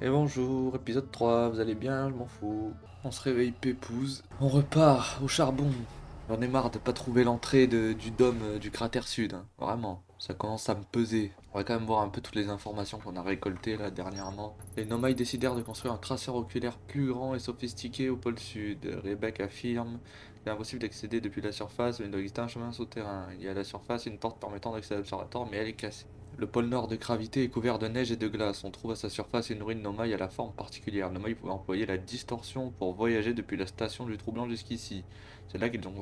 Et bonjour, épisode 3, vous allez bien? Je m'en fous. On se réveille pépouze. On repart au charbon. J'en ai marre de pas trouver l'entrée du dôme du cratère sud, hein. Vraiment, ça commence à me peser. On va quand même voir un peu toutes les informations qu'on a récoltées là dernièrement. Les Nomai décidèrent de construire un traceur oculaire plus grand et sophistiqué au pôle sud. Rebecca affirme qu'il est impossible d'accéder depuis la surface, mais il doit exister un chemin souterrain. Il y a à la surface une porte permettant d'accéder à l'observatoire, mais elle est cassée. Le pôle nord de gravité est couvert de neige et de glace. On trouve à sa surface une ruine Nomai à la forme particulière. Nomai pouvait employer la distorsion pour voyager depuis la station du Trou Blanc jusqu'ici. C'est là qu'ils ont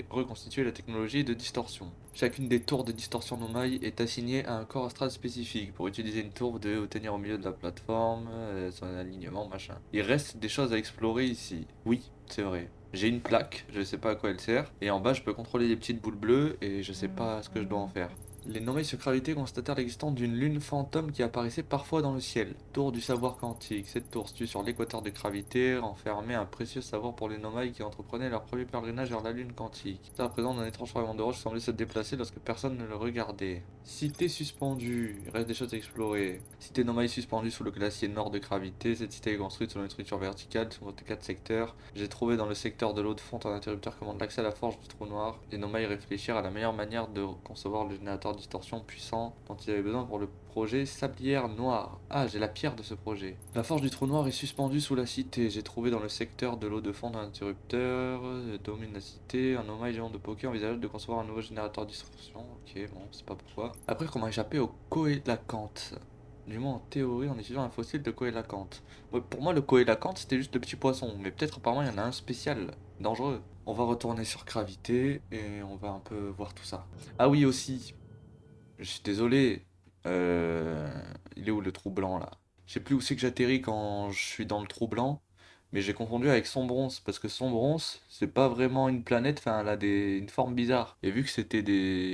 reconstitué la technologie de distorsion. Chacune des tours de distorsion Nomai est assignée à un corps astral spécifique. Pour utiliser une tour, vous devez vous tenir au milieu de la plateforme, son alignement, machin. Il reste des choses à explorer ici. Oui, c'est vrai. J'ai une plaque, je sais pas à quoi elle sert, et en bas je peux contrôler les petites boules bleues, et je sais pas ce que je dois en faire. Les nommés sur gravité constatèrent l'existence d'une lune fantôme qui apparaissait parfois dans le ciel. Tour du savoir quantique. Cette tour située sur l'équateur de gravité renfermait un précieux savoir pour les Nomai qui entreprenaient leur premier pèlerinage vers la lune quantique. Ça représente un étrange fragment de roche qui semblait se déplacer lorsque personne ne le regardait. Cité suspendue. Il reste des choses à explorer. Cité Nomai suspendue sous le glacier nord de gravité. Cette cité est construite selon une structure verticale sur 4 secteurs. J'ai trouvé dans le secteur de l'eau de fonte un interrupteur qui commande l'accès à la forge du trou noir. Les Nomai réfléchirent à la meilleure manière de concevoir le générateur distorsion puissant dont ils avaient besoin pour le projet Sablière Noire. Ah, j'ai la pierre de ce projet. La forge du trou noir est suspendue sous la cité. J'ai trouvé dans le secteur de l'eau de fond un interrupteur, domine la cité, un Nomai géant de poker envisageable de concevoir un nouveau générateur distorsion. Ok, bon, c'est pas pourquoi. Après, comment échapper au coélacanthe? Du moins en théorie en étudiant un fossile de coélacanthe. Ouais, pour moi, le coélacanthe c'était juste le petit poisson, mais peut-être apparemment il y en a un spécial, dangereux. On va retourner sur gravité et on va un peu voir tout ça. Ah oui, aussi, je suis désolé. Il est où le trou blanc là? Je sais plus où c'est que j'atterris quand je suis dans le trou blanc, mais j'ai confondu avec Sombrons parce que Sombrons, c'est pas vraiment une planète, enfin elle a une forme bizarre. Et vu que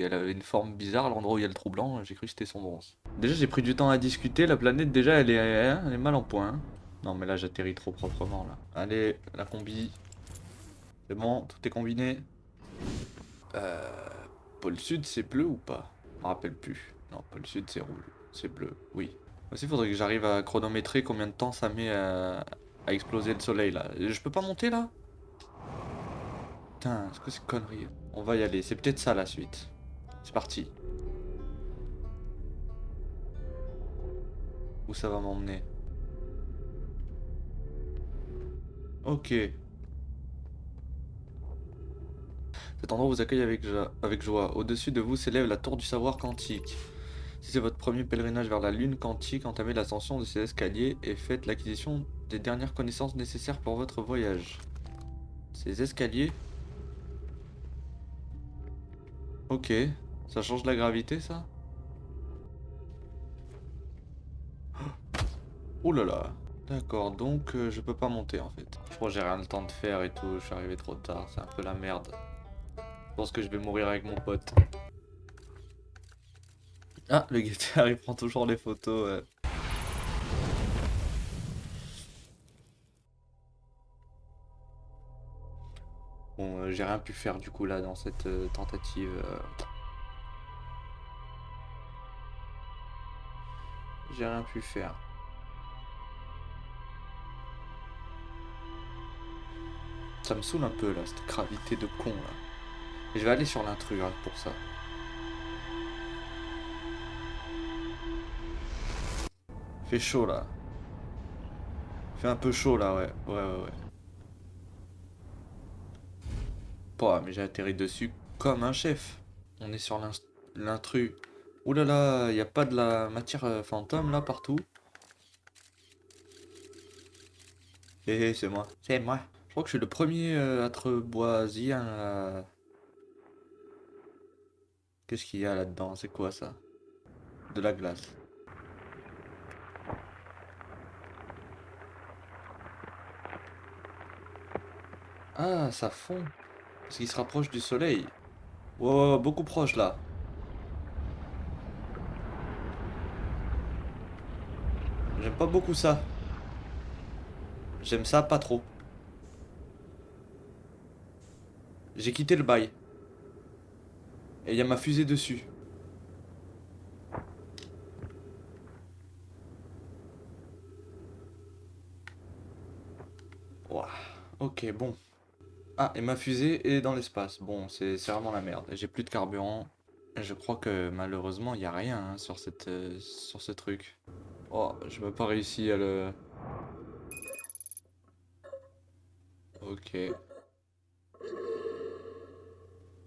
elle avait une forme bizarre, l'endroit où il y a le trou blanc, j'ai cru que c'était Sombrons. Déjà j'ai pris du temps à discuter, la planète déjà elle est mal en point, hein. Non mais là j'atterris trop proprement là. Allez, la combi, c'est bon, tout est combiné. Pôle Sud, c'est bleu ou pas? Je me rappelle plus. Non, pôle Sud, c'est rouge. C'est bleu, oui. Aussi, il faudrait que j'arrive à chronométrer combien de temps ça met à exploser le soleil, là. Je peux pas monter, là? Putain, est-ce que c'est connerie? On va y aller, c'est peut-être ça, la suite. C'est parti. Où ça va m'emmener? Ok. Cet endroit vous accueille avec joie. Au-dessus de vous s'élève la tour du savoir quantique. Si c'est votre premier pèlerinage vers la lune quantique, entamez l'ascension de ces escaliers et faites l'acquisition des dernières connaissances nécessaires pour votre voyage. Ces escaliers? Ok. Ça change la gravité, ça? Ouh là là. D'accord, donc je peux pas monter en fait. Je crois que j'ai rien le temps de faire et tout, je suis arrivé trop tard, c'est un peu la merde. Je pense que je vais mourir avec mon pote. Ah, le guetteur il prend toujours les photos. Bon, j'ai rien pu faire du coup là dans cette tentative. J'ai rien pu faire. Ça me saoule un peu là, cette gravité de con là. Et je vais aller sur l'intrus hein, pour ça. Fait chaud là. Fait un peu chaud là, ouais. Ouais, ouais, ouais. Pouah, mais j'ai atterri dessus comme un chef. On est sur l'intrus. Ouh là là, y a pas de la matière fantôme là partout. C'est moi. C'est moi. Je crois que je suis le premier à être boisien là. Qu'est-ce qu'il y a là-dedans? C'est quoi ça? De la glace. Ah, ça fond. Parce qu'il se rapproche du soleil. Wow, beaucoup proche là. J'aime pas beaucoup ça. J'aime ça pas trop. J'ai quitté le bail. Et il y a ma fusée dessus. Ouah. Ok, bon. Ah, et ma fusée est dans l'espace. Bon, c'est vraiment la merde. J'ai plus de carburant. Je crois que malheureusement, il n'y a rien hein, sur sur ce truc. Oh, je n'ai pas réussi à le... Ok.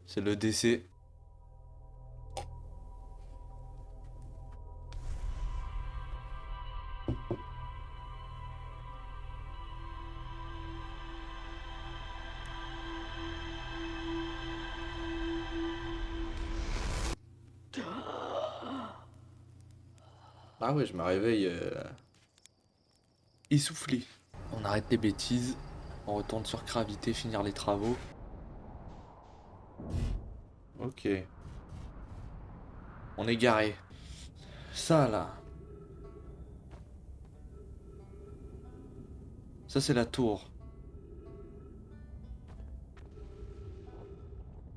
C'est le décès. Ah ouais, je me réveille essoufflé. On arrête les bêtises. On retourne sur Gravité finir les travaux. Ok. On est garé. Ça là. Ça c'est la tour.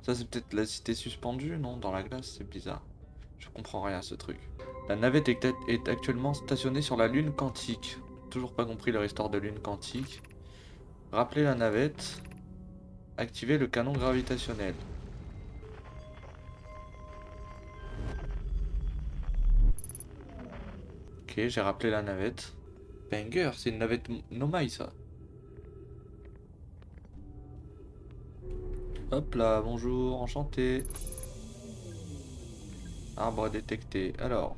Ça c'est peut-être la cité suspendue, non? Dans la glace, c'est bizarre. Je comprends rien à ce truc. La navette est actuellement stationnée sur la lune quantique. Toujours pas compris leur histoire de lune quantique. Rappelez la navette. Activez le canon gravitationnel. Ok, j'ai rappelé la navette. Banger, c'est une navette Nomai ça. Hop là, bonjour, enchanté. Arbre détecté. Alors,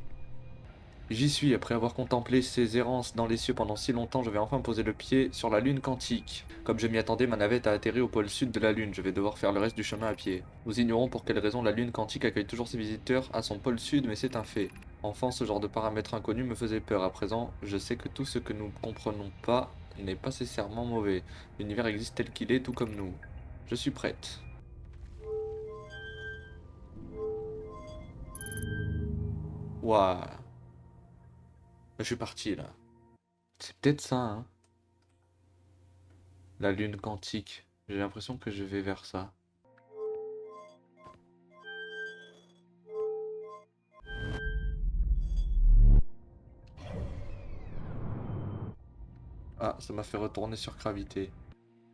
j'y suis. Après avoir contemplé ces errances dans les cieux pendant si longtemps, je vais enfin poser le pied sur la lune quantique. Comme je m'y attendais, ma navette a atterri au pôle sud de la lune. Je vais devoir faire le reste du chemin à pied. Nous ignorons pour quelle raison la lune quantique accueille toujours ses visiteurs à son pôle sud, mais c'est un fait. Enfant, ce genre de paramètres inconnus me faisait peur. À présent, je sais que tout ce que nous ne comprenons pas n'est pas nécessairement mauvais. L'univers existe tel qu'il est, tout comme nous. Je suis prête. Waouh. Je suis parti là. C'est peut-être ça, hein. La lune quantique. J'ai l'impression que je vais vers ça. Ah, ça m'a fait retourner sur gravité.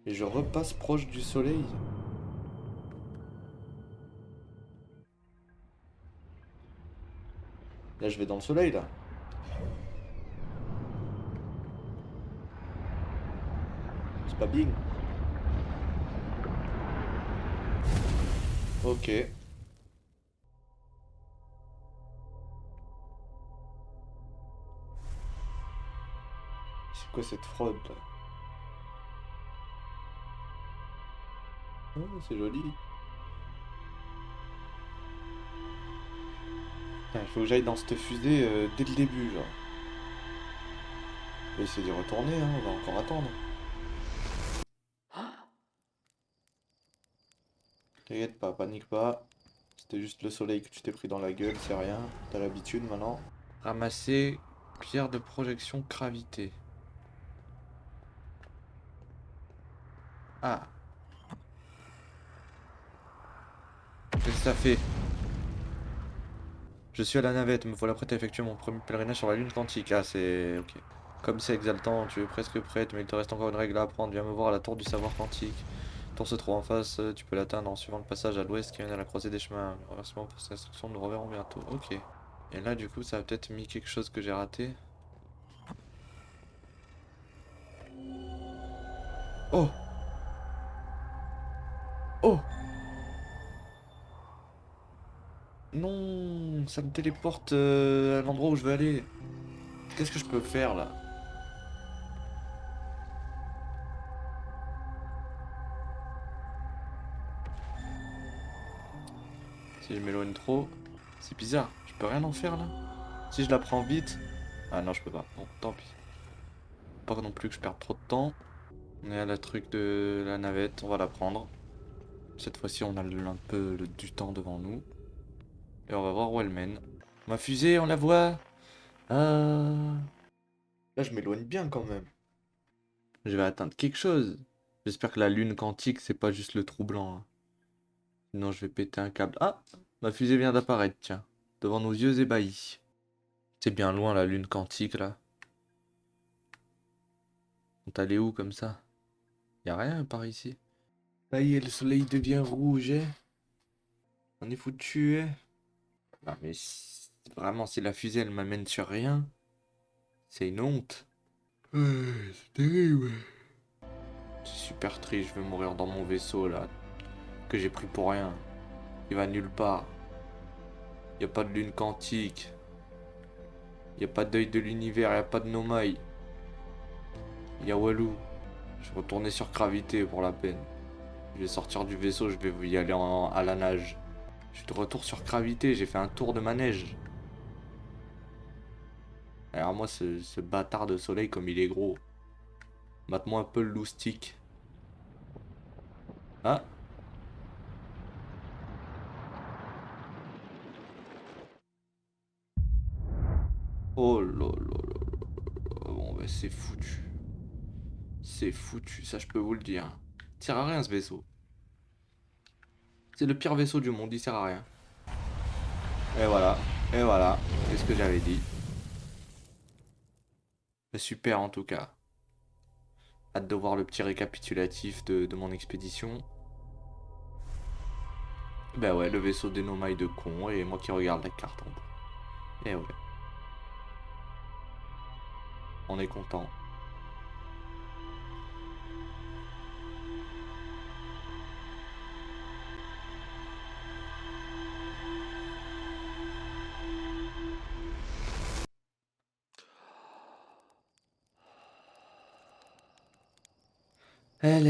Et je repasse proche du soleil. Là, je vais dans le soleil, là. C'est pas bien. Ok. C'est quoi cette fraude, là? Oh, c'est joli. Putain, il faut que j'aille dans cette fusée dès le début, genre. On va essayer d'y retourner, hein. On va encore attendre. T'inquiète pas, panique pas. C'était juste le soleil que tu t'es pris dans la gueule, c'est rien. T'as l'habitude maintenant. Ramasser pierre de projection gravité. Ah, qu'est-ce que ça fait? Je suis à la navette, me voilà prête à effectuer mon premier pèlerinage sur la lune quantique. Ah, c'est... ok. Comme c'est exaltant, tu es presque prête, mais il te reste encore une règle à apprendre. Viens me voir à la tour du savoir quantique. La tour se trouve en face, tu peux l'atteindre en suivant le passage à l'ouest qui mène à la croisée des chemins. Le remerciement pour cette instruction, nous nous reverrons bientôt. Ok. Et là, du coup, ça a peut-être mis quelque chose que j'ai raté. Oh! Oh! Non! Ça me téléporte à l'endroit où je veux aller. Qu'est-ce que je peux faire là? Si je m'éloigne trop, c'est bizarre. Je peux rien en faire là? Si je la prends vite. Ah non, je peux pas. Bon, tant pis. Pas non plus que je perde trop de temps. On est à la truc de la navette, on va la prendre. Cette fois-ci, on a un peu du temps devant nous. Et on va voir où elle mène. Ma fusée, on la voit. Ah. Là, je m'éloigne bien quand même. Je vais atteindre quelque chose. J'espère que la lune quantique, c'est pas juste le trou blanc, hein. Sinon, je vais péter un câble. Ah! Ma fusée vient d'apparaître, tiens. Devant nos yeux ébahis. C'est bien loin, la lune quantique, là. On est allé où, comme ça? Y a rien par ici. Ça y est, le soleil devient rouge, hein. On est foutu, hein. Non mais vraiment, si la fusée elle m'amène sur rien, c'est une honte. C'est terrible. C'est super triste, je vais mourir dans mon vaisseau là, que j'ai pris pour rien. Il va nulle part. Y a pas de lune quantique. Y a pas d'œil de l'univers, y a pas de Nomai. Y a Walou. Je vais retourner sur gravité pour la peine. Je vais sortir du vaisseau, je vais y aller à la nage. Je suis de retour sur gravité, j'ai fait un tour de manège. Alors moi, ce bâtard de soleil, comme il est gros. Mate-moi un peu le loustic. Ah. Oh là là là là. Bon, bah c'est foutu. C'est foutu, ça je peux vous le dire. Il sert à rien ce vaisseau. C'est le pire vaisseau du monde, il sert à rien. Et voilà, et voilà, c'est ce que j'avais dit. Super en tout cas. Hâte de voir le petit récapitulatif de mon expédition. Ben ouais, le vaisseau des Nomai de con et moi qui regarde la carte en bas. Et ouais, on est content. Elle